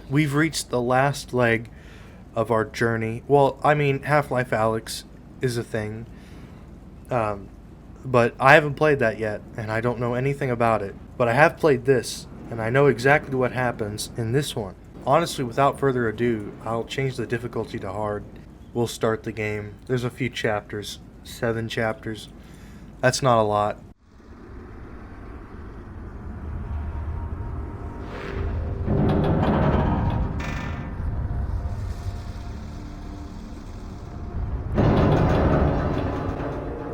we've reached the last leg of our journey. Well, I mean, Half-Life Alyx is a thing. But I haven't played that yet, and I don't know anything about it. But I have played this, and I know exactly what happens in this one. Honestly, without further ado, I'll change the difficulty to hard. We'll start the game. There's a few chapters. 7 chapters. That's not a lot.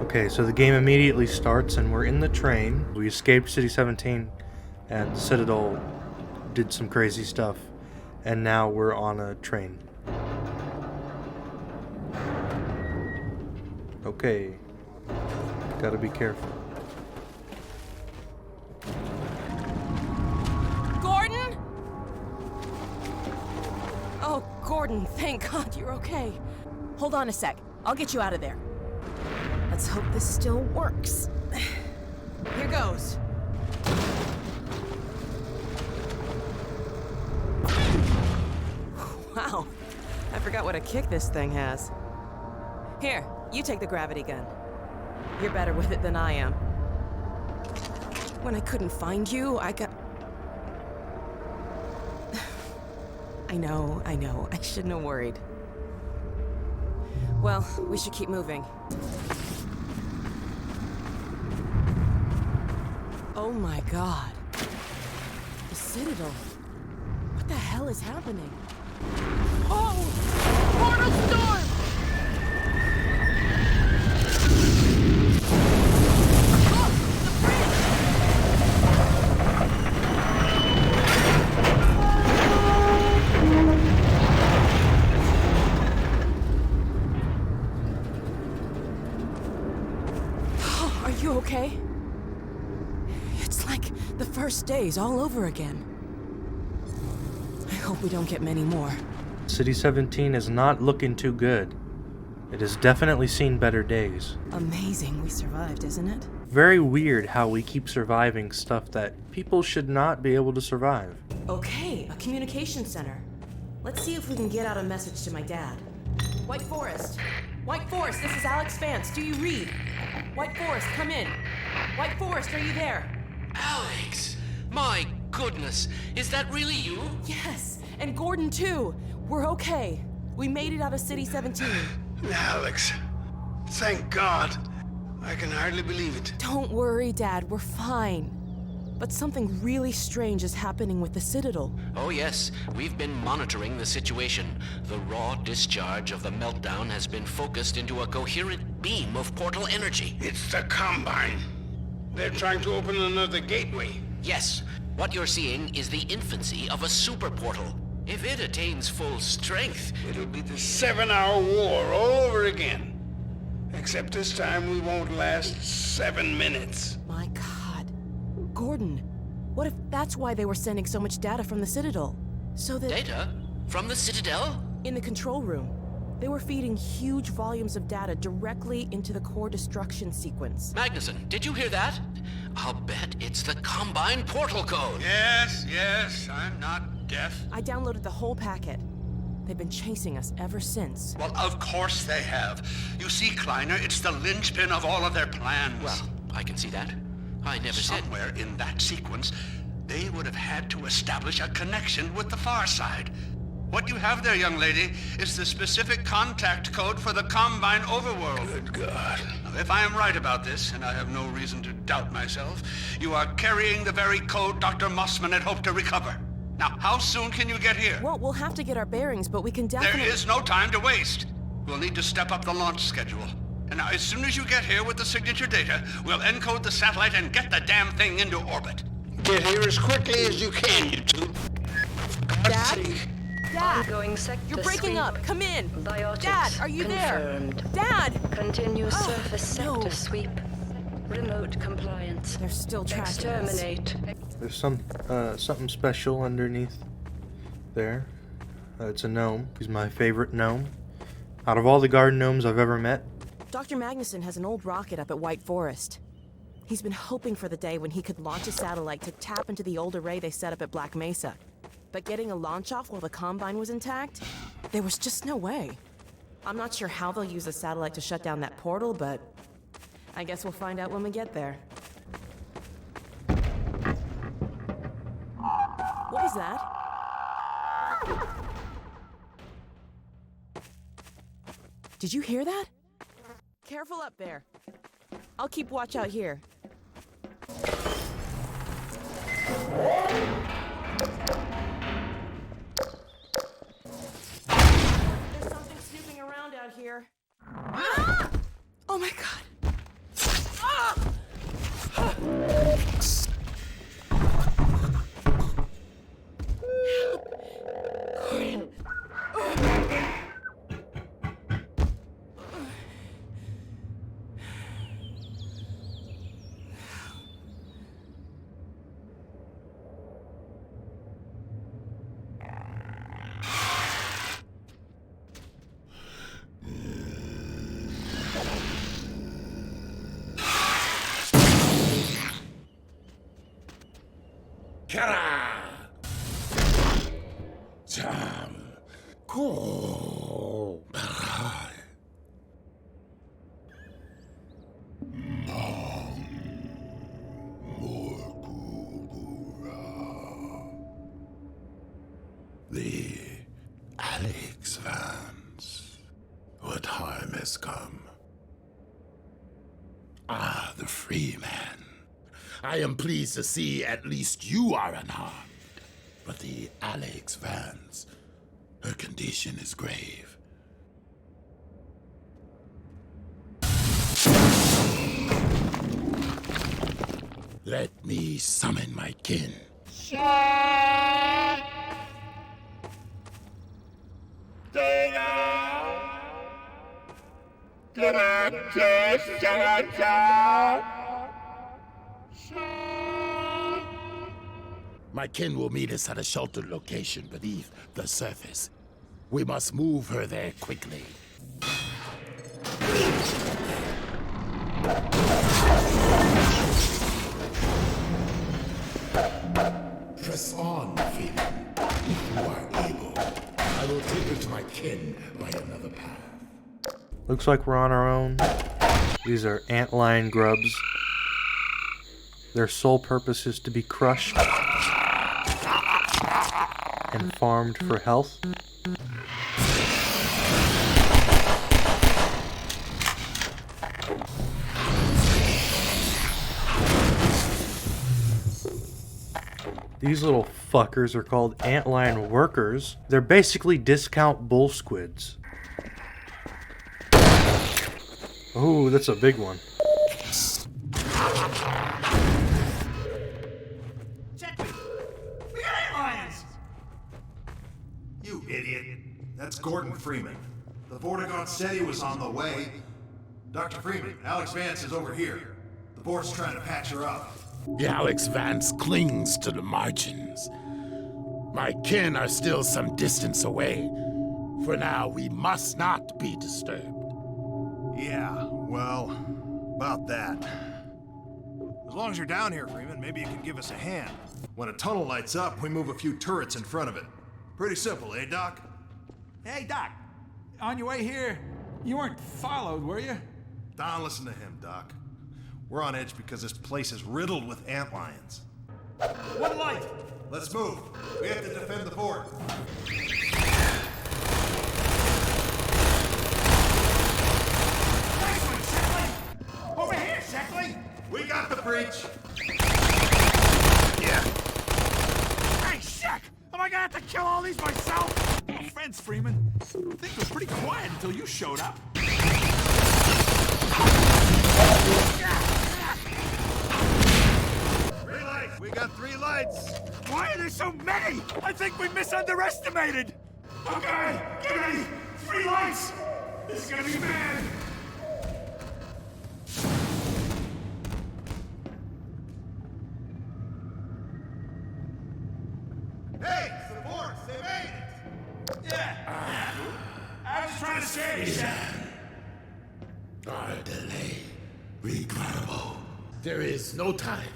Okay, so the game immediately starts and we're in the train. We escaped City 17 and the Citadel did some crazy stuff. And now we're on a train. Okay. Gotta be careful. Gordon? Oh, Gordon, thank God you're okay. Hold on a sec. I'll get you out of there. Let's hope this still works. Here goes. Wow, I forgot what a kick this thing has. Here, you take the gravity gun. You're better with it than I am. When I couldn't find you, I know. I shouldn't have worried. Well, we should keep moving. Oh my God. The Citadel. What the hell is happening? Oh! Portal storm! Look! The bridge! Oh, are you okay? It's like the first days all over again. I hope we don't get many more. City 17 is not looking too good. It has definitely seen better days. Amazing we survived, isn't it? Very weird how we keep surviving stuff that people should not be able to survive. Okay, a communication center. Let's see if we can get out a message to my dad. White Forest! White Forest, this is Alyx Vance. Do you read? White Forest, come in. White Forest, are you there? Alyx! My goodness, is that really you? Yes, and Gordon too. We're okay. We made it out of City 17. Alyx, thank God. I can hardly believe it. Don't worry, Dad, we're fine. But something really strange is happening with the Citadel. Oh yes, we've been monitoring the situation. The raw discharge of the meltdown has been focused into a coherent beam of portal energy. It's the Combine. They're trying to open another gateway. Yes, what you're seeing is the infancy of a super portal. If it attains full strength, It'll be the 7-hour war all over again. Except this time we won't last 7 minutes. My God. Gordon, what if that's why they were sending so much data from the Citadel? So that... data from the Citadel? In the control room, they were feeding huge volumes of data directly into the core destruction sequence. Magnuson, did you hear that? I'll bet it's the Combine portal code. Yes, I'm not deaf. I downloaded the whole packet. They've been chasing us ever since. Well, of course they have. You see, Kleiner, it's the linchpin of all of their plans. Well, I can see that. I never said... Somewhere in that sequence, they would have had to establish a connection with the far side. What you have there, young lady, is the specific contact code for the Combine overworld. Good God. Now, if I am right about this, and I have no reason to doubt myself, you are carrying the very code Dr. Mossman had hoped to recover. Now, how soon can you get here? Well, we'll have to get our bearings, but we can definitely... There is no time to waste. We'll need to step up the launch schedule. And now, as soon as you get here with the signature data, we'll encode the satellite and get the damn thing into orbit. Get here as quickly as you can, you two. Dad? Dad! Ongoing sector You're breaking sweep. up! Come in! Biotics Dad, are you confirmed. there? Dad! Continue surface sector no. sweep. Remote compliance. They're still tracking us. Exterminate. There's something special underneath there. It's a gnome. He's my favorite gnome. Out of all the garden gnomes I've ever met. Dr. Magnuson has an old rocket up at White Forest. He's been hoping for the day when he could launch a satellite to tap into the old array they set up at Black Mesa. but getting a launch off while the Combine was intact? There was just no way. I'm not sure how they'll use the satellite to shut down that portal, but I guess we'll find out when we get there. What was that? Did you hear that? Careful up there. I'll keep watch out here. There's something snooping around out here. Ah! Oh my god. Ah! Gordon. Kara! Jam! Go! The Alyx, Vance. What harm has come? Ah, the Freeman. I am pleased to see at least you are unharmed. But the Alyx, Vance, her condition is grave. Let me summon my kin. My kin will meet us at a sheltered location beneath the surface. We must move her there quickly. Press on, Freeman, if you are able. I will take her to my kin by another path. Looks like we're on our own. These are antlion grubs. Their sole purpose is to be crushed and farmed for health. These little fuckers are called antlion workers. They're basically discount bull squids. Oh, that's a big one. Check me! We got antlions! You idiot. That's Gordon Freeman. The Vortigaunt said he was on the way. Dr. Freeman, Alyx Vance is over here. The board's trying to patch her up. The Alyx Vance clings to the margins. My kin are still some distance away. For now, we must not be disturbed. Yeah, well, about that. As long as you're down here, Freeman, maybe you can give us a hand. When a tunnel lights up, we move a few turrets in front of it. Pretty simple, eh, Doc? Hey, Doc. On your way here, you weren't followed, were you? Don't listen to him, Doc. We're on edge because this place is riddled with antlions. One light! Let's move. We have to defend the fort. Nice one, Sheckley! Over here, Sheckley! We got the breach. Yeah. Hey, Shek! Am I gonna have to kill all these myself? No offense, Freeman. Things were pretty quiet until you showed up. Three lights. We got 3 lights. Why are there so many? I think we misunderestimated. Okay, get ready. 3 lights. This is gonna be bad. Hey, supports, they made it. Yeah. I was trying to save you, Shek. Our delay, regrettable. There is no time.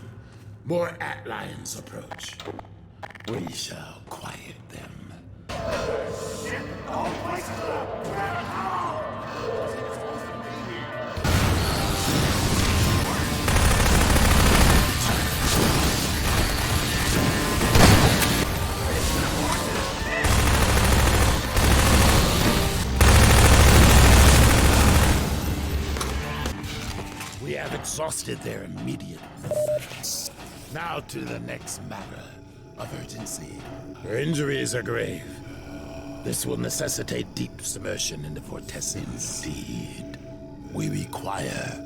More antlions approach. We shall quiet them. Shit! The whole place is up! Grab it all! We have exhausted their immediate threats. Now to the next matter of urgency. Her injuries are grave. This will necessitate deep submersion into vortex. Indeed. We require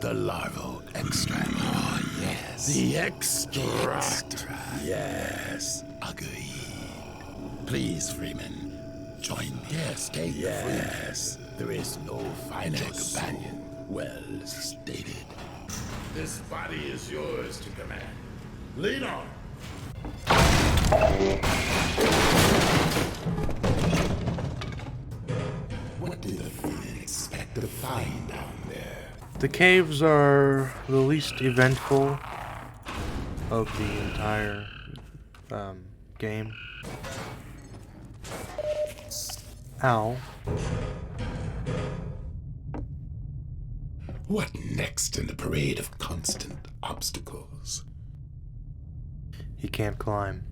the larval extract. Oh, yes. The extract. Yes. Agreed. Please, Freeman, join me. Yes, take the Yes. There is no finer companion. Well stated. This body is yours to command. Lead on. What did the Freeman expect to find down there? The caves are the least eventful of the entire game. Ow. What next in the parade of constant obstacles? He can't climb.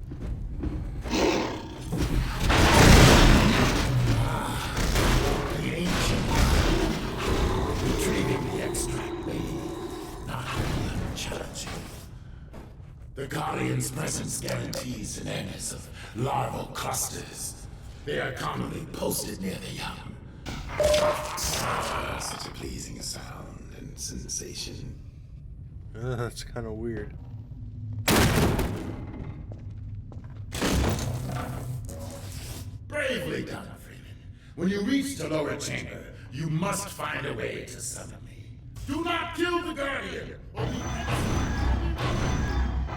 The ancient retrieving the extract may not be challenging. The Guardian's presence guarantees an awareness of larval clusters. They are commonly posted near the young. Such a pleasing sound and sensation. That's kind of weird. Bravely done, Freeman. When you reach the lower chamber, you must find a way to summon me. Do not kill the Guardian!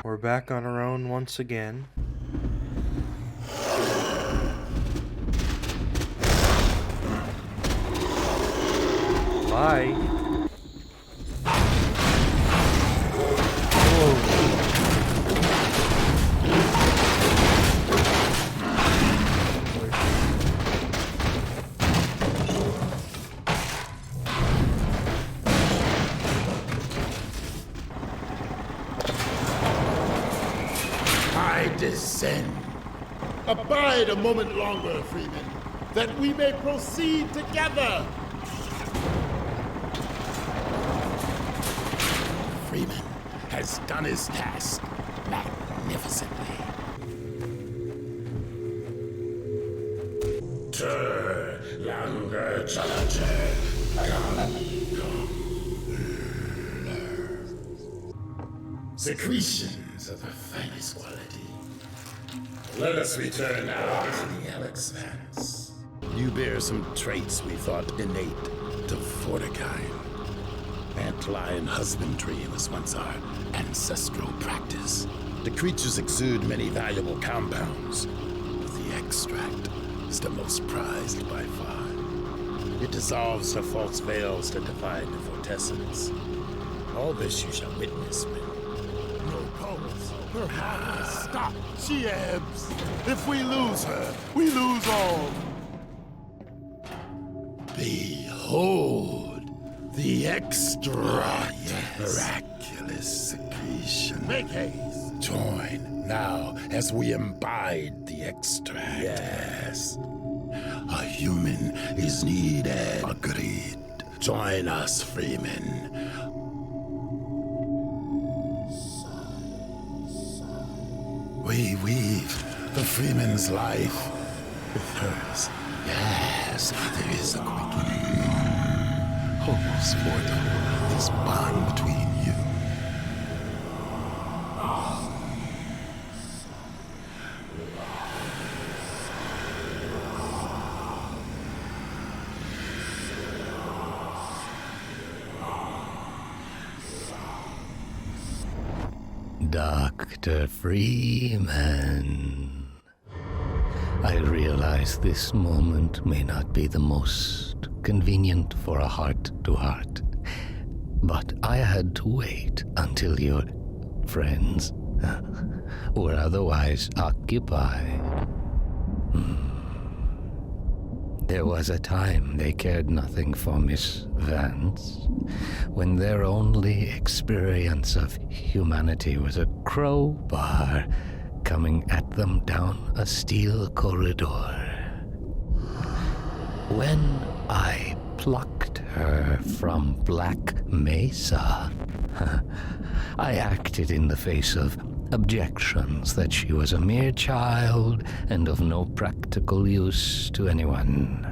We're back on our own once again. Bye. I descend. Abide a moment longer, Freeman, that we may proceed together. Freeman has done his task magnificently. Tur langer chalacher. Secretions of the finest quality. Let us return now to the Alyx Vance. You bear some traits we thought innate to Fortikain. Antlion husbandry was once our ancestral practice. The creatures exude many valuable compounds, but the extract is the most prized by far. It dissolves the false veils that divide the vortessence. All this you shall witness when... No pulse. Her heart will stop. She ebbs. If we lose her, we lose all. Behold. The extract. Miraculous secretion. Make haste. Join now as we imbibe the extract. Yes. A human is needed. Agreed. Join us, Freeman. We weave the Freeman's life with hers. Yes, there is a quickening. Almost mortal, this bond between you. Dr. Freeman. I realize this moment may not be the most convenient for a heart-to-heart, but I had to wait until your friends were otherwise occupied. There was a time they cared nothing for Miss Vance, when their only experience of humanity was a crowbar coming at them down a steel corridor. When I plucked her from Black Mesa, I acted in the face of objections that she was a mere child and of no practical use to anyone.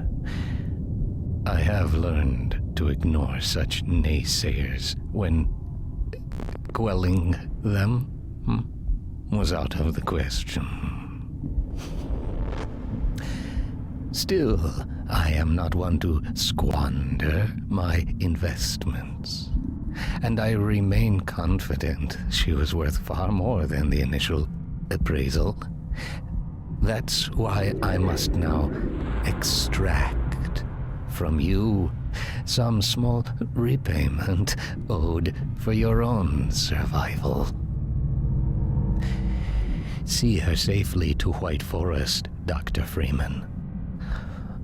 I have learned to ignore such naysayers when quelling them was out of the question. Still, I am not one to squander my investments, and I remain confident she was worth far more than the initial appraisal. That's why I must now extract from you some small repayment owed for your own survival. See her safely to White Forest, Dr. Freeman.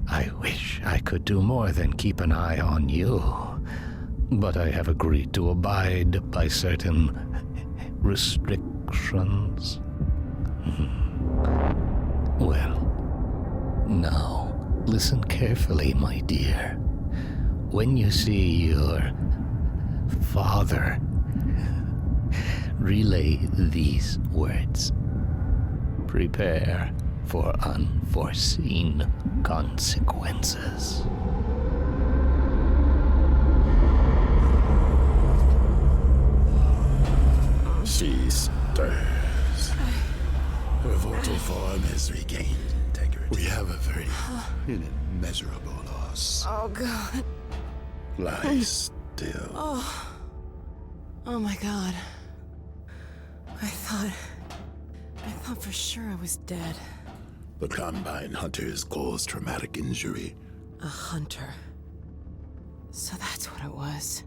I wish I could do more than keep an eye on you, but I have agreed to abide by certain restrictions. Well, now, listen carefully, my dear. When you see your father, relay these words. Prepare for unforeseen consequences. She stirs. Her vocal form has regained integrity. We have a very immeasurable loss. Oh, God. Lie still. Oh, my God. I thought for sure I was dead. The Combine Hunters caused traumatic injury. A hunter. So that's what it was.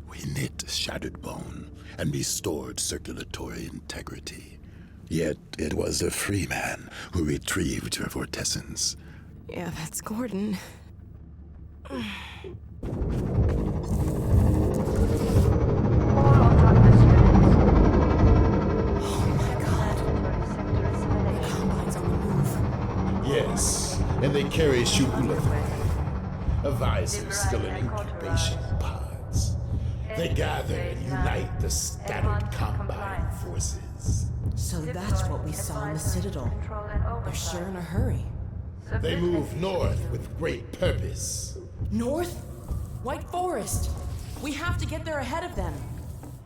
We knit shattered bone and restored circulatory integrity. Yet it was a Freeman who retrieved her vortessence. Yeah, that's Gordon. Yes, and they carry Shugula, a visor still in incubation pods. They gather and unite the scattered Combine forces. So that's what we saw in the Citadel. They're sure in a hurry. They move north with great purpose. North? White Forest! We have to get there ahead of them.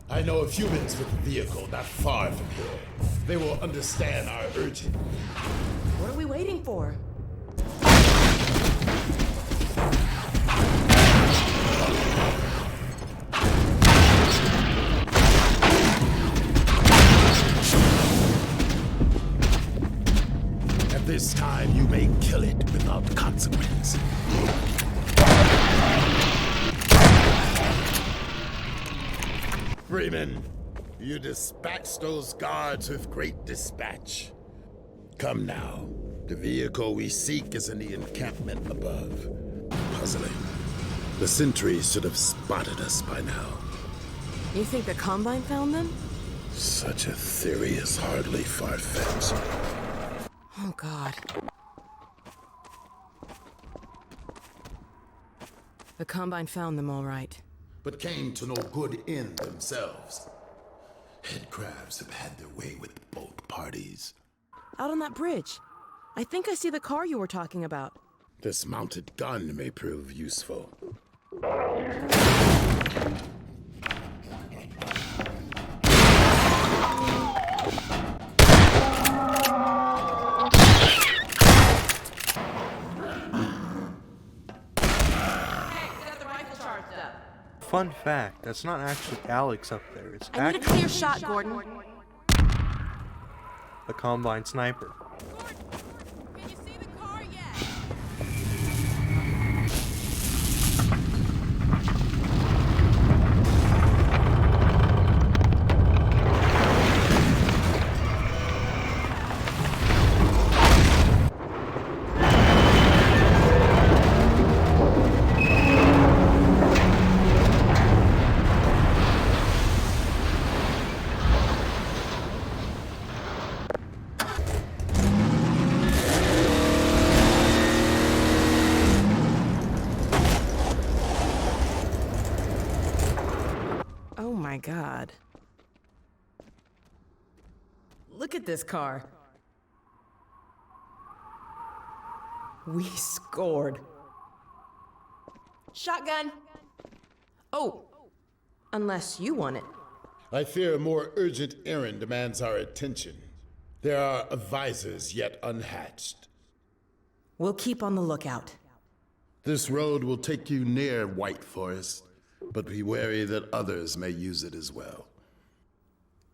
I know of humans with a vehicle not far from here. They will understand our urgent. What are we waiting for? At this time, you may kill it without consequence. Freeman, you dispatched those guards with great dispatch. Come now. The vehicle we seek is in the encampment above. Puzzling. The sentries should have spotted us by now. You think the Combine found them? Such a theory is hardly far-fetched. Oh, God. The Combine found them all right. But came to no good end themselves. Headcrabs have had their way with both parties. Out on that bridge. I think I see the car you were talking about. This mounted gun may prove useful. Fun fact, that's not actually Alyx up there. It's I need a actually clear shot, Gordon. the Combine sniper. Can you see the car yet? my god. Look at this car. We scored. Shotgun! Oh, unless you want it. I fear a more urgent errand demands our attention. There are advisors yet unhatched. We'll keep on the lookout. This road will take you near White Forest, but be wary that others may use it as well.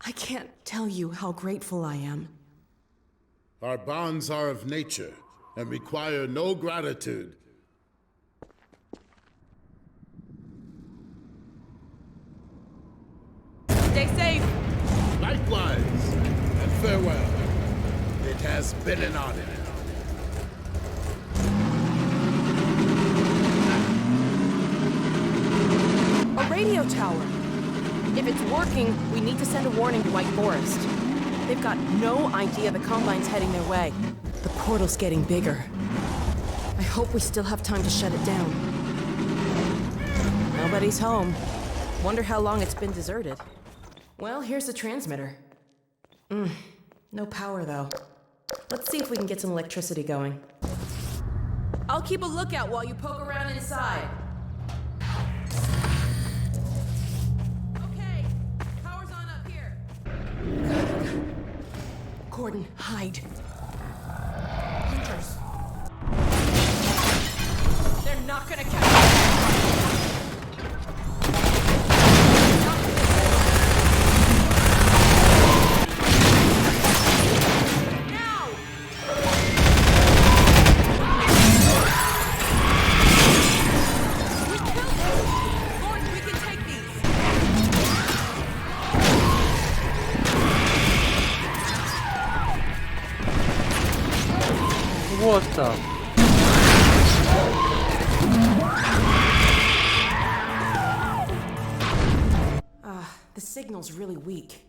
I can't tell you how grateful I am. Our bonds are of nature and require no gratitude. Stay safe! Likewise, and farewell. It has been an honor. A radio tower! If it's working, we need to send a warning to White Forest. They've got no idea the Combine's heading their way. The portal's getting bigger. I hope we still have time to shut it down. Nobody's home. Wonder how long it's been deserted. Well, here's the transmitter. No power, though. Let's see if we can get some electricity going. I'll keep a lookout while you poke around inside. Okay, power's on up here. Gordon, hide. Hunters. They're not gonna catch us. What the? The signal's really weak.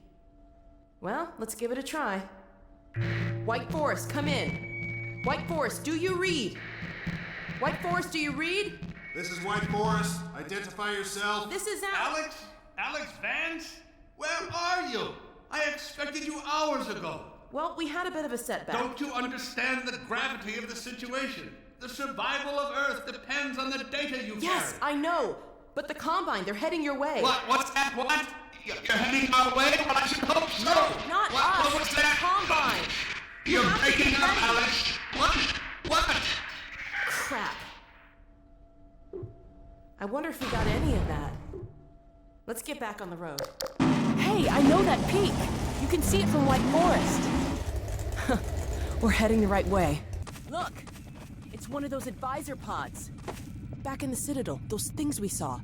Well, let's give it a try. White Forest, come in. White Forest, do you read? White Forest, do you read? This is White Forest. Identify yourself. This is Alyx? Alyx Vance? Where are you? I expected you hours ago. Well, we had a bit of a setback. Don't you understand the gravity of the situation? The survival of Earth depends on the data you Yes, carry. I know. But the Combine, they're heading your way. What? What's that? What? You're heading our way? Well, I should hope so. No, not us. What was that? Combine. You're have to breaking get up, ready. Alyx. What? What? Crap. I wonder if we got any of that. Let's get back on the road. Hey, I know that peak. You can see it from White Forest. We're heading the right way. Look, it's one of those advisor pods. Back in the Citadel, those things we saw.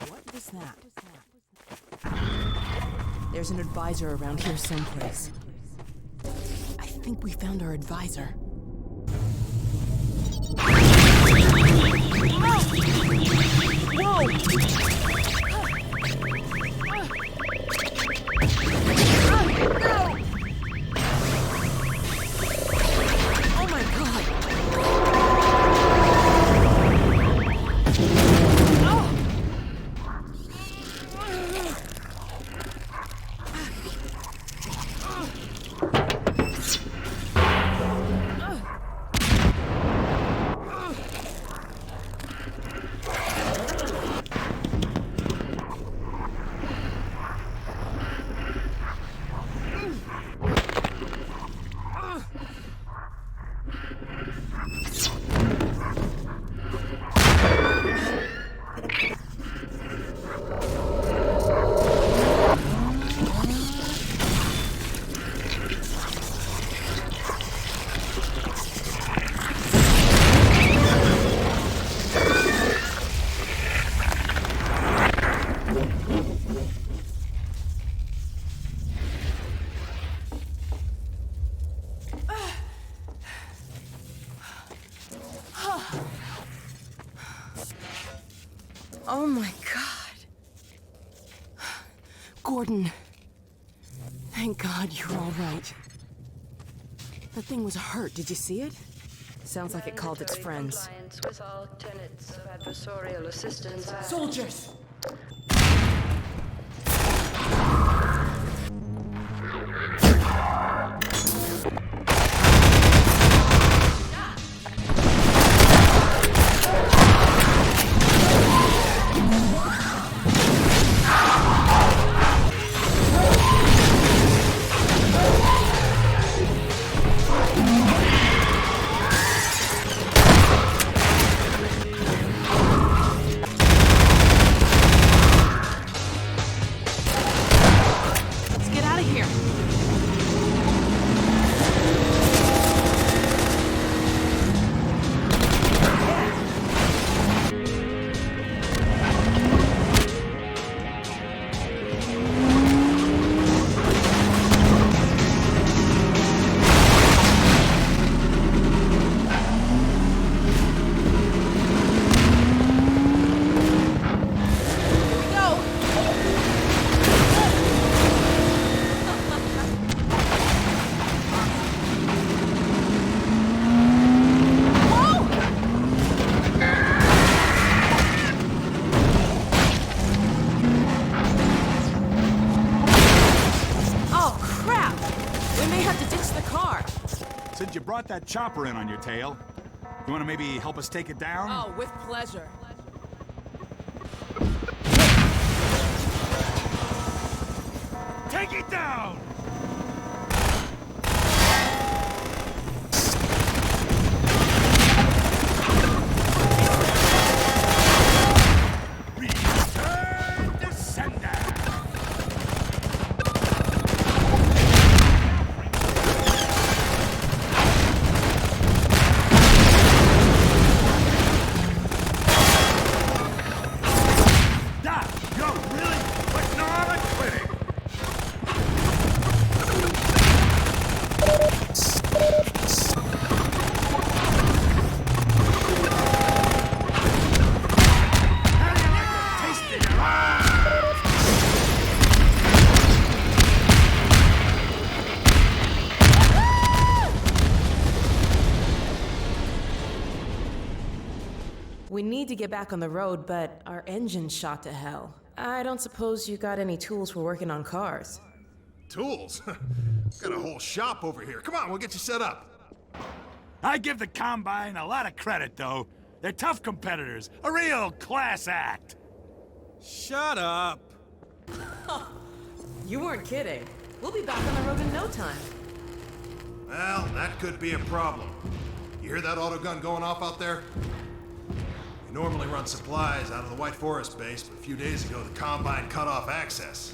What was that? There's an advisor around here someplace. I think we found our advisor. Whoa! Oh my God. Gordon. Thank God you're all right. That thing was hurt. Did you see it? Sounds like it called its friends. Compliance with all tenets of adversarial assistance. Soldiers! Since you brought that chopper in on your tail, you want to maybe help us take it down? Oh, with pleasure. Take it down! Return to sender! We need to get back on the road, but our engine's shot to hell. I don't suppose you got any tools for working on cars. Tools? Got a whole shop over here. Come on, we'll get you set up. I give the Combine a lot of credit, though. They're tough competitors, a real class act. Shut up. You weren't kidding. We'll be back on the road in no time. Well, that could be a problem. You hear that autogun going off out there? We normally run supplies out of the White Forest base, but a few days ago the Combine cut off access.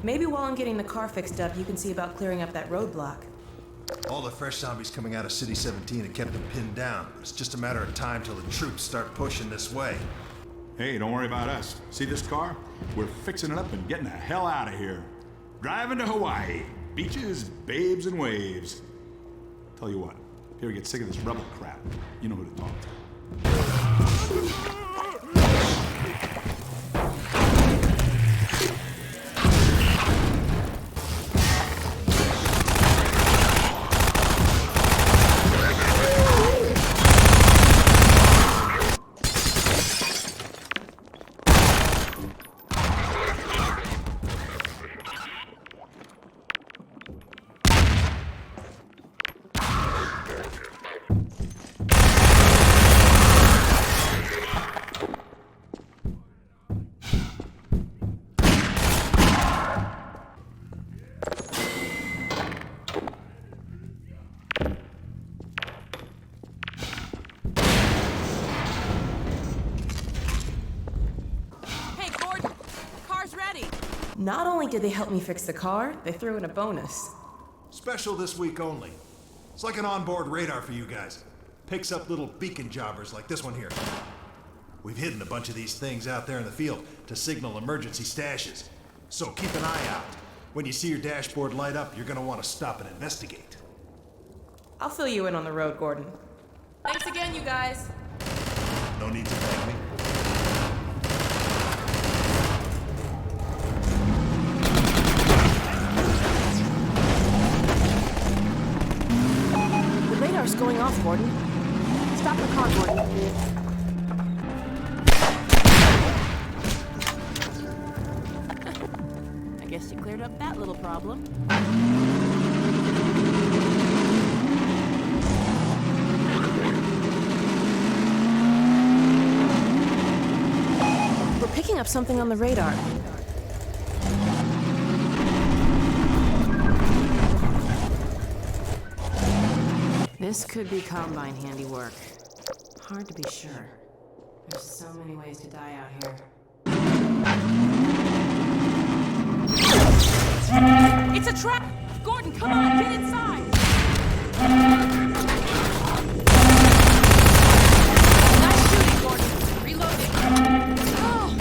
Maybe while I'm getting the car fixed up, you can see about clearing up that roadblock. All the fresh zombies coming out of City 17 have kept them pinned down, but it's just a matter of time till the troops start pushing this way. Hey, don't worry about us. See this car? We're fixing it up and getting the hell out of here. Driving to Hawaii. Beaches, babes, and waves. Tell you what, if you ever get sick of this rebel crap, you know who to talk to. Not only did they help me fix the car, they threw in a bonus. Special this week only. It's like an onboard radar for you guys. Picks up little beacon jobbers like this one here. We've hidden a bunch of these things out there in the field to signal emergency stashes. So keep an eye out. When you see your dashboard light up, you're gonna want to stop and investigate. I'll fill you in on the road, Gordon. Thanks again, you guys. No need to thank me. The radar's going off, Gordon. Stop the car, Gordon. I guess you cleared up that little problem. We're picking up something on the radar. This could be Combine handiwork. Hard to be sure. There's so many ways to die out here. It's a trap! Gordon, come on, get inside! Nice shooting, Gordon. Reloading. Oh.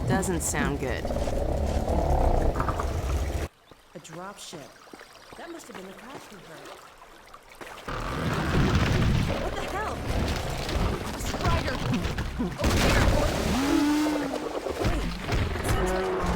Doesn't sound good. A drop ship. That must have been the crash we heard. What the hell? A spider! Over here! Wait, it sounds like...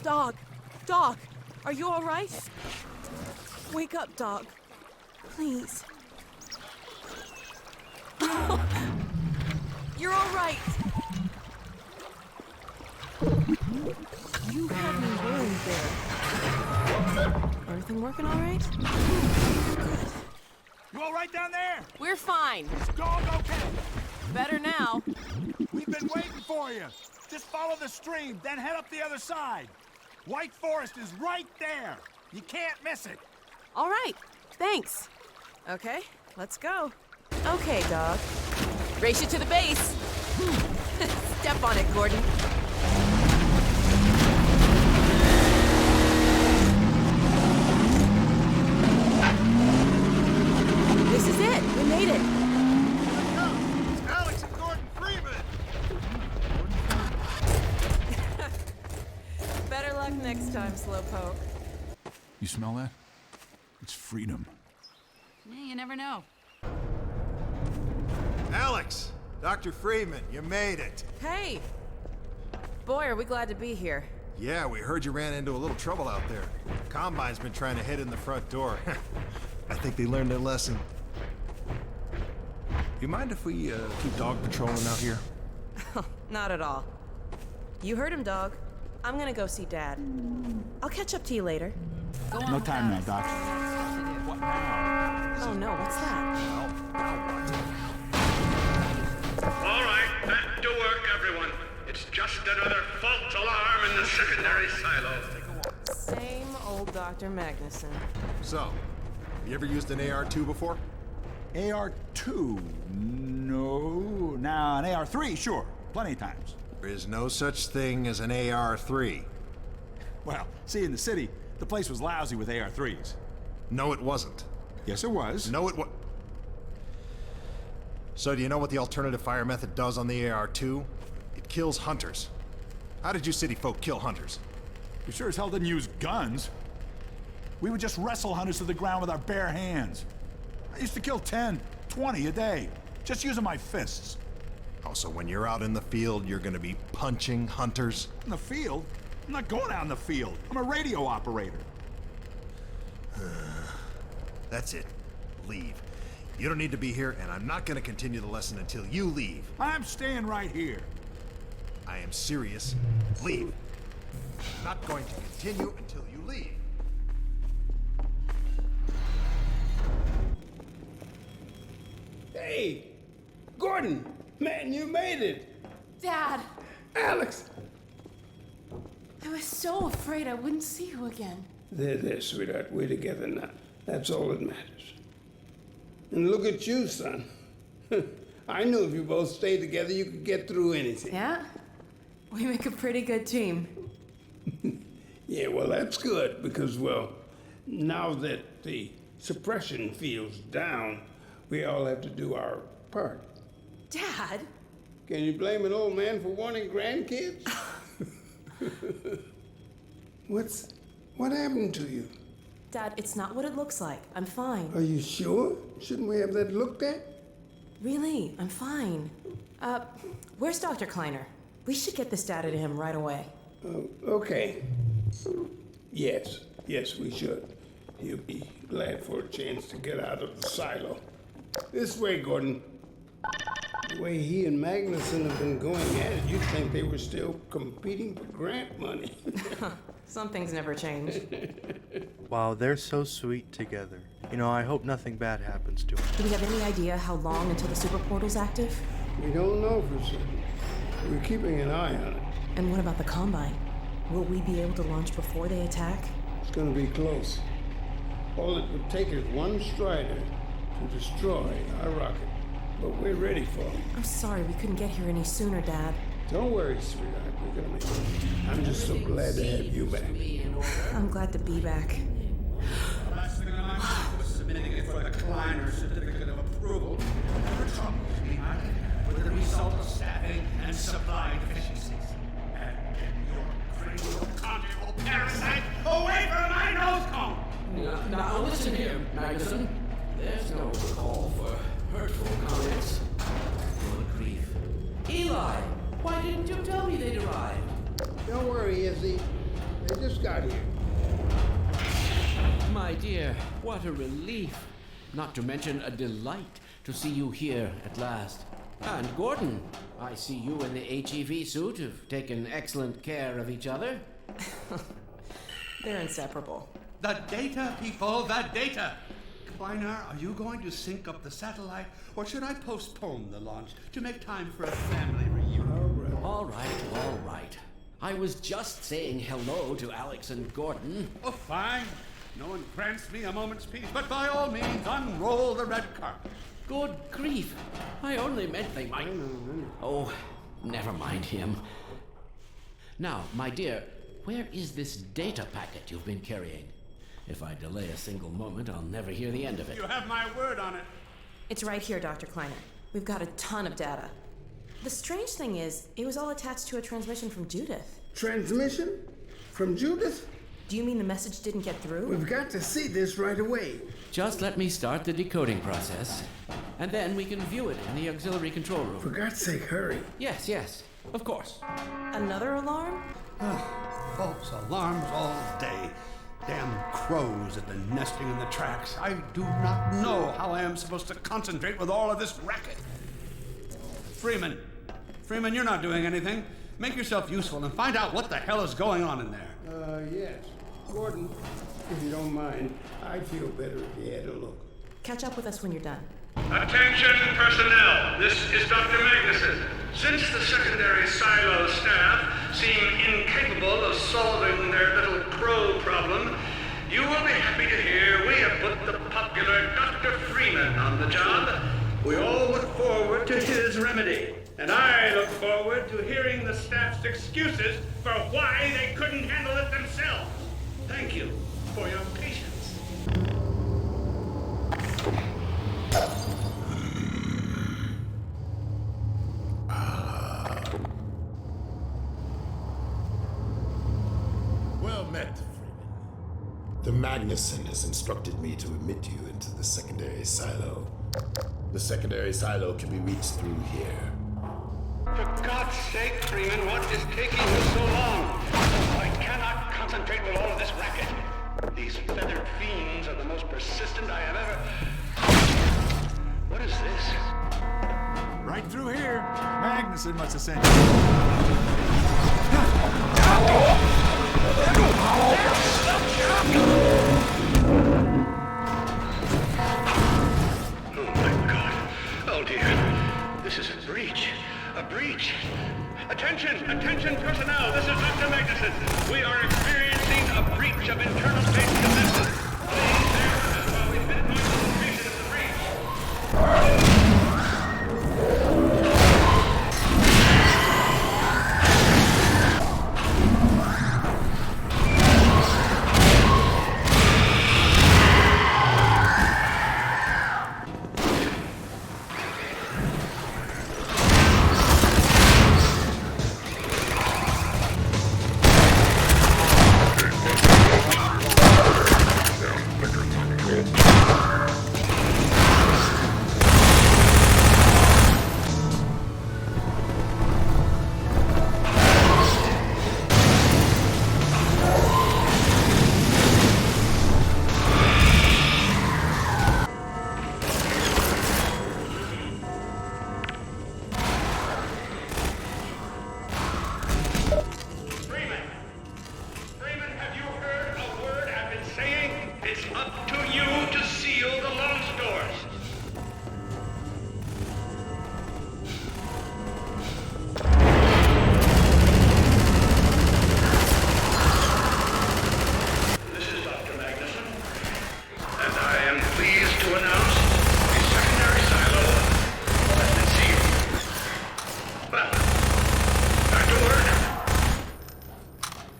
Dog? Dog, are you all right? Wake up, Dog. Please. You're all right. You had me worried there. Everything working all right? Good. You all right down there? We're fine. Is Dog okay? Better now. We've been waiting for you. Just follow the stream, then head up the other side. White Forest is right there. You can't miss it. All right. Thanks. Okay, let's go. Okay, Dog. Race you to the base. Step on it, Gordon. This is it. We made it. Here it comes. It's Alyx and Gordon Freeman. time, Slowpoke. You smell that? It's freedom. Yeah, you never know. Alyx! Dr. Freeman, you made it. Hey! Boy, are we glad to be here. Yeah, we heard you ran into a little trouble out there. Combine's been trying to head in the front door. I think they learned their lesson. Do you mind if we keep dog patrolling out here? Not at all. You heard him, dog. I'm gonna go see Dad. I'll catch up to you later. Go on No with time now, us. Doc. What now? Oh no, what's that? All right, back to work, everyone. It's just another false alarm in the secondary silo. Same old Dr. Magnuson. So, have you ever used an AR-2 before? AR-2? No. Now, an AR-3, sure. Plenty of times. There is no such thing as an AR-3. Well, see, in the city, the place was lousy with AR-3s. No, it wasn't. Yes, it was. No, it was. So do you know what the alternative fire method does on the AR-2? It kills hunters. How did you city folk kill hunters? We sure as hell didn't use guns. We would just wrestle hunters to the ground with our bare hands. I used to kill 10, 20 a day, just using my fists. Oh, so when you're out in the field, you're gonna be punching hunters? In the field? I'm not going out in the field. I'm a radio operator. That's it. Leave. You don't need to be here, and I'm not gonna continue the lesson until you leave. I'm staying right here. I am serious. Leave. I'm not going to continue until you leave. Hey, Gordon, man, you made it. Dad, Alyx. I was so afraid I wouldn't see you again. There, sweetheart, we're together now. That's all that matters. And look at you, son. I knew if you both stayed together, you could get through anything. Yeah? We make a pretty good team. Yeah, well, that's good, because, well, now that the suppression field's down, we all have to do our part. Dad? Can you blame an old man for wanting grandkids? What happened to you? Dad, it's not what it looks like. I'm fine. Are you sure? Shouldn't we have that looked at? Really, I'm fine. Where's Dr. Kleiner? We should get this data to him right away. Okay. Yes, we should. He'll be glad for a chance to get out of the silo. This way, Gordon. The way he and Magnuson have been going at it, you'd think they were still competing for grant money. Some things never change. Wow, they're so sweet together. You know, I hope nothing bad happens to them. Do we have any idea how long until the super portal's active? We don't know for certain. We're keeping an eye on it. And what about the Combine? Will we be able to launch before they attack? It's gonna be close. All it would take is one Strider to destroy our rocket. But we're ready for it. I'm sorry we couldn't get here any sooner, Dad. Don't worry, sweetheart. We're gonna make it. I'm just so glad to have you back. I'm glad to be back. Last thing on my mind was submitting it for the Kleiner certificate of approval. There were troubles behind it with the result of staffing and supply deficiencies. And get your cranial conjugal parasite away from my nose cone! Now listen here, Magnuson. There's no call for hurtful comments. Good grief. Eli, why didn't you tell me they'd arrived? Don't worry, Izzy. They just got here. My dear, what a relief. Not to mention a delight to see you here at last. And Gordon, I see you in the HEV suit have taken excellent care of each other. They're inseparable. The data, people, the data! Kleiner, are you going to sync up the satellite, or should I postpone the launch to make time for a family reunion? All right. I was just saying hello to Alyx and Gordon. Oh, fine. No one grants me a moment's peace, but by all means, unroll the red carpet. Good grief. I only meant they might... Oh, never mind him. Now, my dear, where is this data packet you've been carrying? If I delay a single moment, I'll never hear the end of it. You have my word on it. It's right here, Dr. Kleiner. We've got a ton of data. The strange thing is, it was all attached to a transmission from Judith. Transmission? From Judith? Do you mean the message didn't get through? We've got to see this right away. Just let me start the decoding process, and then we can view it in the auxiliary control room. For God's sake, hurry. Yes, of course. Another alarm? False alarms all day. Damn crows at the nesting in the tracks. I do not know how I am supposed to concentrate with all of this racket. Freeman, you're not doing anything. Make yourself useful and find out what the hell is going on in there. Yes. Gordon, if you don't mind, I'd feel better if you had a look. Catch up with us when you're done. Attention personnel, this is Dr. Magnuson. Since the secondary silo staff seem incapable of solving their little crow problem, you will be happy to hear we have put the popular Dr. Freeman on the job. We all look forward to his remedy, and I look forward to hearing the staff's excuses for why they couldn't handle it themselves. Thank you for your patience. Well met, Freeman. The Magnuson has instructed me to admit you into the secondary silo. The secondary silo can be reached through here. For God's sake, Freeman, what is taking you so long? I cannot concentrate with all of this racket. These feathered fiends are the most persistent I have ever... What is this? Right through here. Magnuson must have sent you. Oh my God. Oh dear. This is a breach. A breach. Attention personnel. This is Dr. Magnuson. We are experiencing a breach of internal safety defenses. Please bear with us while we pinpoint the location of the breach.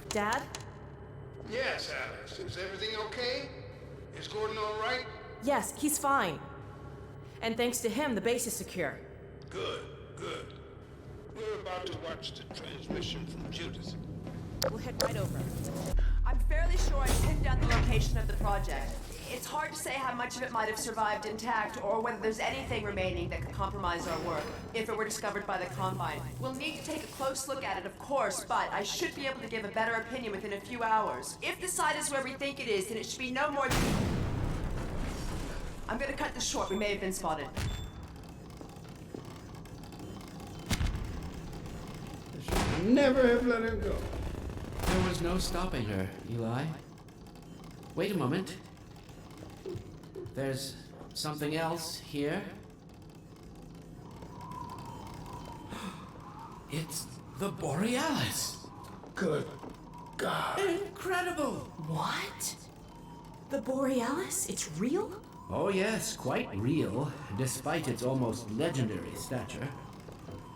Dad? Yes, Alyx. Is everything okay? Is Gordon all right? Yes, he's fine. And thanks to him, the base is secure. Good. We're about to watch the transmission from Judith. We'll head right over. I'm fairly sure I pinned down the location of the project. It's hard to say how much of it might have survived intact or whether there's anything remaining that could compromise our work if it were discovered by the Combine. We'll need to take a close look at it, of course, but I should be able to give a better opinion within a few hours. If the site is where we think it is, then it should be no more than... I'm gonna cut this short. We may have been spotted. Never have let her go. There was no stopping her, Eli. Wait a moment. There's something else here. It's the Borealis. Good God. Incredible. What? The Borealis? It's real? Oh yes, quite real, despite its almost legendary stature.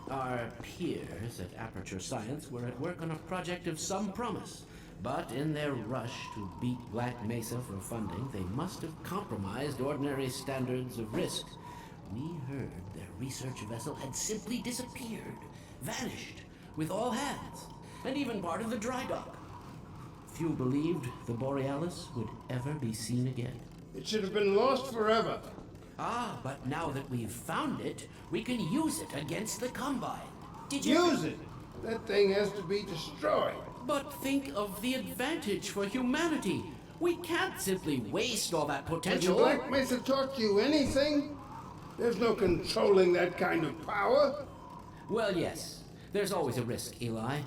Our peers at Aperture Science were at work on a project of some promise, but in their rush to beat Black Mesa for funding, they must have compromised ordinary standards of risk. We heard their research vessel had simply disappeared, vanished, with all hands, and even part of the dry dock. few believed the Borealis would ever be seen again. It should have been lost forever. Ah, but now that we've found it, we can use it against the Combine. Did you Use it? That thing has to be destroyed. But think of the advantage for humanity. We can't simply waste all that Has the potential. Black Mesa taught you anything? There's no controlling that kind of power. Well, yes. There's always a risk, Eli.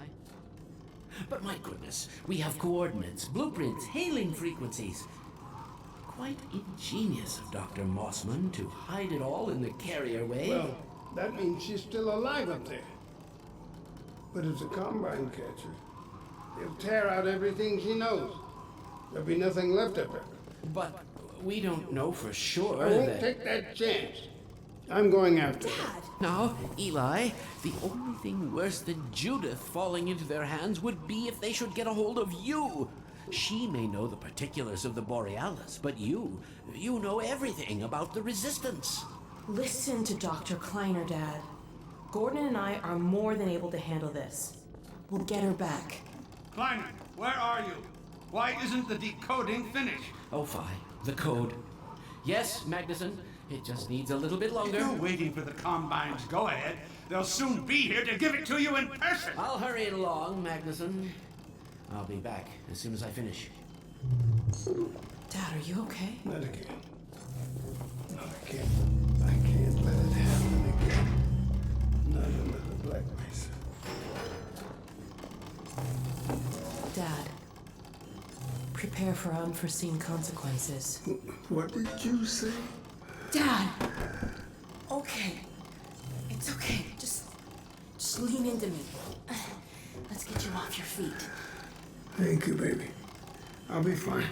But my goodness, we have coordinates, blueprints, hailing frequencies. Quite ingenious of Dr. Mossman to hide it all in the carrier wave. Well, that means she's still alive up there. But as a Combine catcher, he'll tear out everything she knows. There'll be nothing left of her. But we don't know for sure I won't that... take that chance. I'm going after her. Now, Eli, the only thing worse than Judith falling into their hands would be if they should get a hold of you. She may know the particulars of the Borealis, but you know everything about the Resistance. Listen to Dr. Kleiner, Dad. Gordon and I are more than able to handle this. We'll get her back. Kleiner, where are you? Why isn't the decoding finished? Oh, fine. The code. Yes, Magnuson. It just needs a little bit longer. If you're waiting for the Combine's go-ahead, they'll soon be here to give it to you in person. I'll hurry it along, Magnuson. I'll be back as soon as I finish. Dad, are you okay? Not again. No, I can't let it happen again. Not another Black Mesa. Dad, prepare for unforeseen consequences. What did you say? Dad! Okay. It's okay. Just lean into me. Let's get you off your feet. Thank you, baby. I'll be fine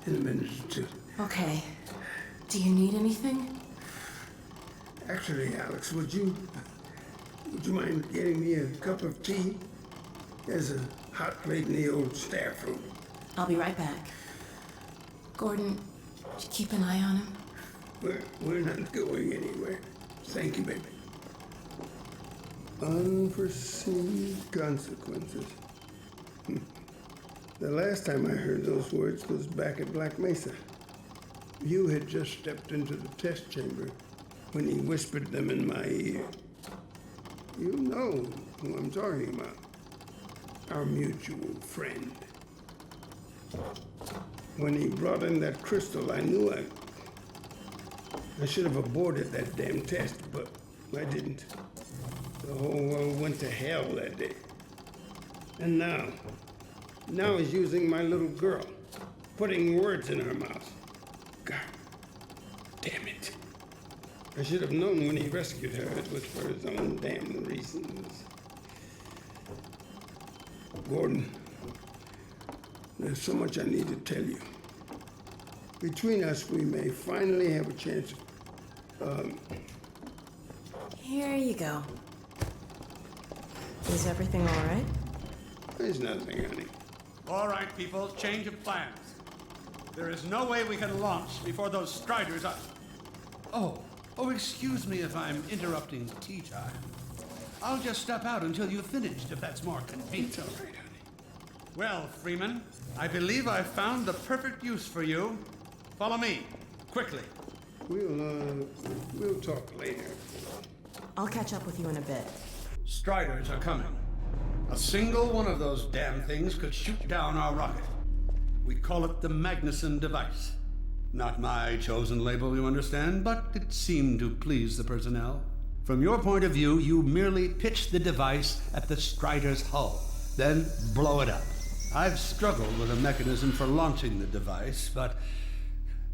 in a minute or two. Okay. Do you need anything? Actually, Alyx, would you mind getting me a cup of tea? There's a hot plate in the old staff room. I'll be right back. Gordon, did you keep an eye on him? We're not going anywhere. Thank you, baby. Unforeseen consequences. The last time I heard those words was back at Black Mesa. You had just stepped into the test chamber when he whispered them in my ear. You know who I'm talking about. Our mutual friend. When he brought in that crystal, I knew I should have aborted that damn test, but I didn't. The whole world went to hell that day. And now he's using my little girl, putting words in her mouth. God damn it. I should have known when he rescued her it was for his own damn reasons. Gordon, there's so much I need to tell you. Between us, we may finally have a chance of, Here you go. Is everything all right? There's nothing, honey. All right, people, change of plans. There is no way we can launch before those Striders are... Oh, excuse me if I'm interrupting tea time. I'll just step out until you've finished, if that's more convenient. It's all right, honey. Well, Freeman, I believe I've found the perfect use for you. Follow me, quickly. We'll talk later. I'll catch up with you in a bit. Striders are coming. A single one of those damn things could shoot down our rocket. We call it the Magnuson device. Not my chosen label, you understand, but it seemed to please the personnel. From your point of view, you merely pitch the device at the Strider's hull, then blow it up. I've struggled with a mechanism for launching the device, but...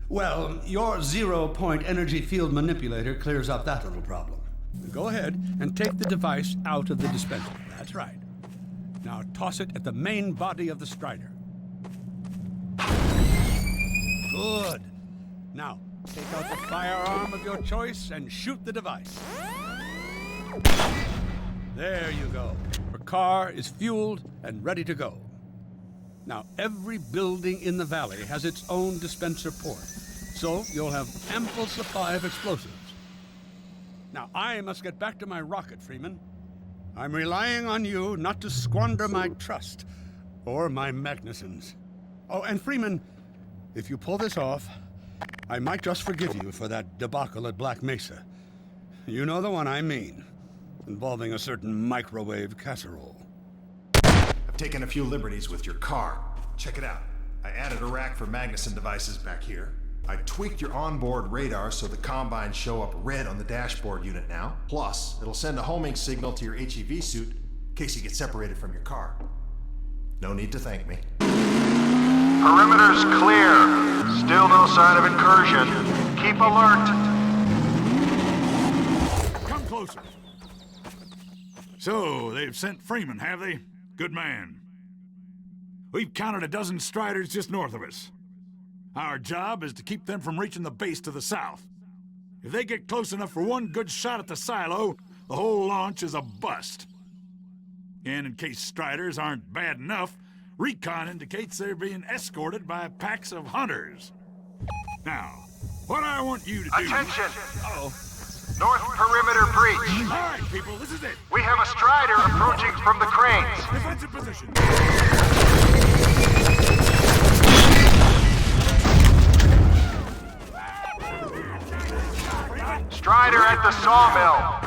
well, your zero-point energy field manipulator clears up that little problem. Go ahead and take the device out of the dispenser. That's right. Now toss it at the main body of the Strider. Good. Now, take out the firearm of your choice and shoot the device. There you go. Your car is fueled and ready to go. Now, every building in the valley has its own dispenser port, so you'll have ample supply of explosives. Now, I must get back to my rocket, Freeman. I'm relying on you not to squander my trust. or my Magnusons. Oh, and Freeman, if you pull this off, I might just forgive you for that debacle at Black Mesa. You know the one I mean, involving a certain microwave casserole. I've taken a few liberties with your car. Check it out. I added a rack for Magnuson devices back here. I tweaked your onboard radar so the combines show up red on the dashboard unit now. Plus, it'll send a homing signal to your HEV suit in case you get separated from your car. No need to thank me. Perimeter's clear. Still no sign of incursion. Keep alert. Come closer. So, they've sent Freeman, have they? Good man. We've counted a dozen Striders just north of us. Our job is to keep them from reaching the base to the south. If they get close enough for one good shot at the silo, the whole launch is a bust. And in case Striders aren't bad enough, recon indicates they're being escorted by packs of hunters. Now, what I want you to do... Attention! Uh-oh. North perimeter breach. All right, people, this is it. We have a Strider approaching from the cranes. Defensive position. Strider at the sawmill.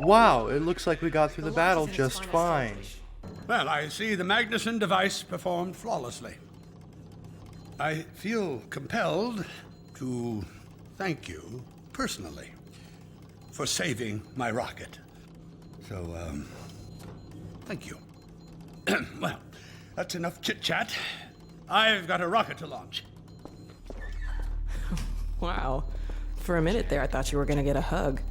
Wow, it looks like we got through the battle just fine. Well, I see the Magnuson device performed flawlessly. I feel compelled to thank you personally for saving my rocket. So, thank you. Well, that's enough chit-chat. I've got a rocket to launch. Wow. For a minute there, I thought you were gonna get a hug.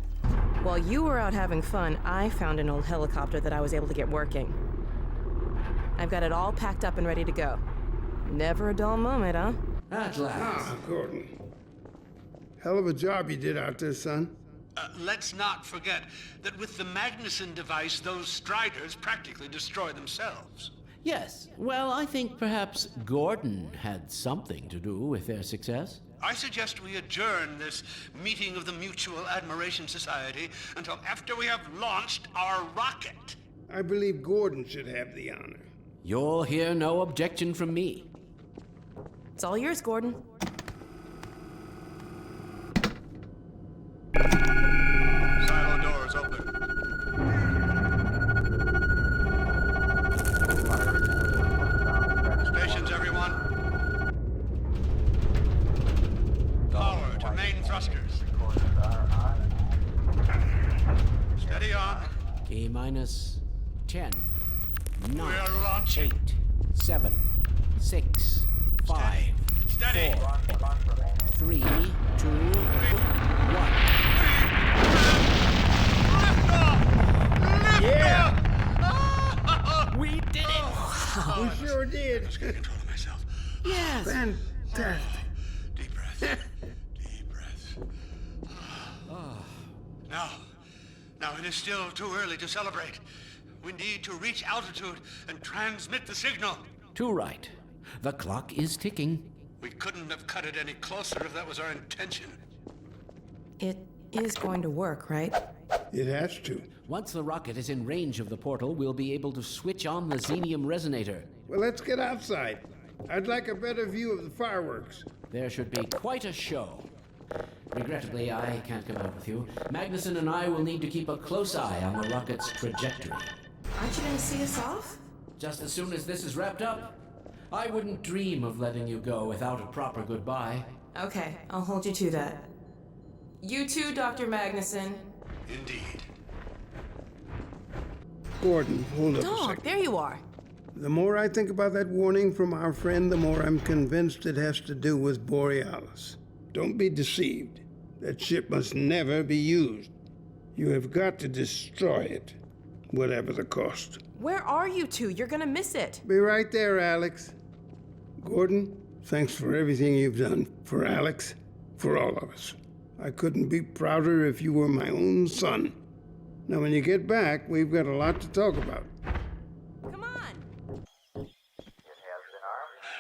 While you were out having fun, I found an old helicopter that I was able to get working. I've got it all packed up and ready to go. Never a dull moment, huh? At last. Ah, Gordon. Hell of a job you did out there, son. Let's not forget that with the Magnuson device, those Striders practically destroy themselves. Yes, well, I think perhaps Gordon had something to do with their success. I suggest we adjourn this meeting of the Mutual Admiration Society until after we have launched our rocket. I believe Gordon should have the honor. You'll hear no objection from me. It's all yours, Gordon. Silo doors open. Stations, everyone. Power to main thrusters. Steady on. T minus 10, 9, We're launching. 8, 7, 6, 5, Steady. 4, 3, 2, 1. Yeah! We did it! We sure did. I was getting control of myself. Yes! Fantastic. Deep breath. Deep breath. Now it is still too early to celebrate. We need to reach altitude and transmit the signal. Too right. The clock is ticking. We couldn't have cut it any closer if that was our intention. It is going to work, right? It has to. Once the rocket is in range of the portal, we'll be able to switch on the xenium resonator. Well, let's get outside. I'd like a better view of the fireworks. There should be quite a show. Regrettably, I can't come out with you. Magnuson and I will need to keep a close eye on the rocket's trajectory. Aren't you gonna see us off? Just as soon as this is wrapped up, I wouldn't dream of letting you go without a proper goodbye. Okay, I'll hold you to that. You too, Dr. Magnuson. Indeed. Gordon, hold up a Dog, second. there you are. The more I think about that warning from our friend, the more I'm convinced it has to do with Borealis. Don't be deceived. That ship must never be used. You have got to destroy it. whatever the cost. Where are you two? You're gonna miss it. Be right there, Alyx. Gordon, thanks for everything you've done. For Alyx, for all of us. I couldn't be prouder if you were my own son. Now, when you get back, we've got a lot to talk about. Come on!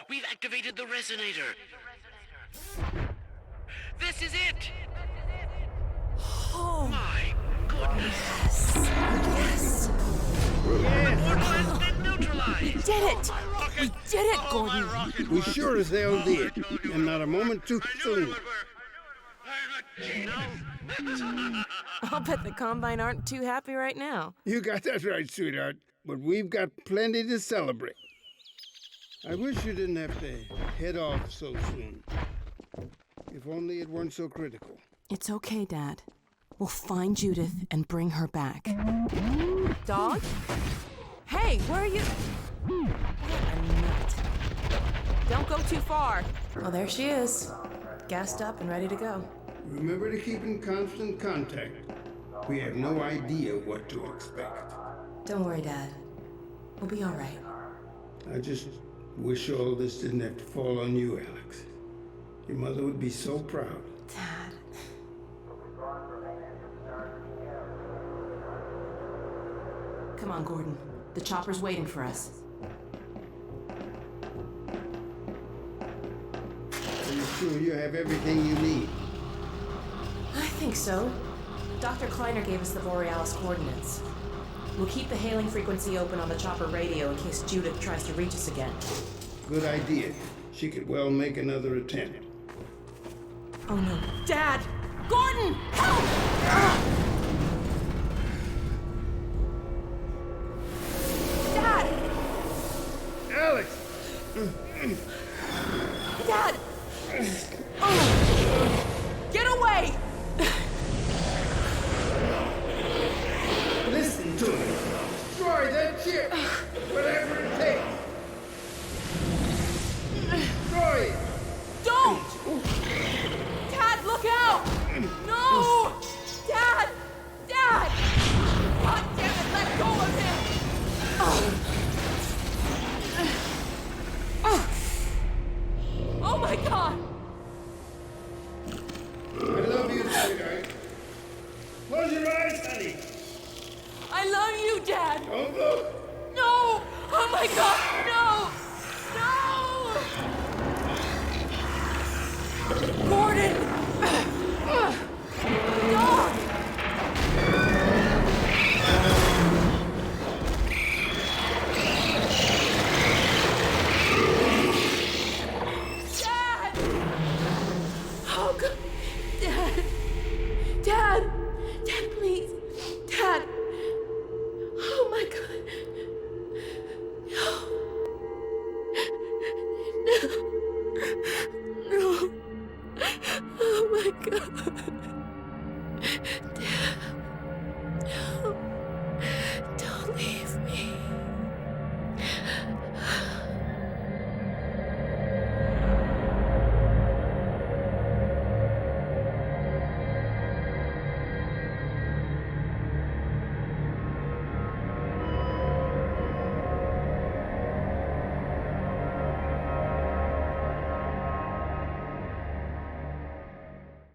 We've activated the resonator. This is it! Oh My goodness! yes! The portal has been neutralized! We did it! We did it, Gordon! We sure as hell did, and not a moment too soon. I'll bet the Combine aren't too happy right now. You got that right, sweetheart. But we've got plenty to celebrate. I wish you didn't have to head off so soon. If only it weren't so critical. It's okay, Dad. We'll find Judith and bring her back. Dog? Hey, where are you? What a nut. Don't go too far. Oh, there she is. Gassed up and ready to go. Remember to keep in constant contact. We have no idea what to expect. Don't worry, Dad. We'll be all right. I just wish all this didn't have to fall on you, Alyx. Your mother would be so proud. Dad. Come on, Gordon. The chopper's waiting for us. Are you sure you have everything you need? I think so. Dr. Kleiner gave us the Borealis coordinates. We'll keep the hailing frequency open on the chopper radio in case Judith tries to reach us again. Good idea. She could well make another attempt. Oh no. Dad! Gordon! Help! Dad! Alyx! Dad! Oh. Get away! Listen to me. Destroy that ship! Whatever it takes! Destroy it! Don't! Dad, look out! No! Dad! Dad! God damn it, let go of him! Oh my God! I love you, sweetheart. Close your eyes, honey. I love you, Dad! Don't look. No! Oh my God,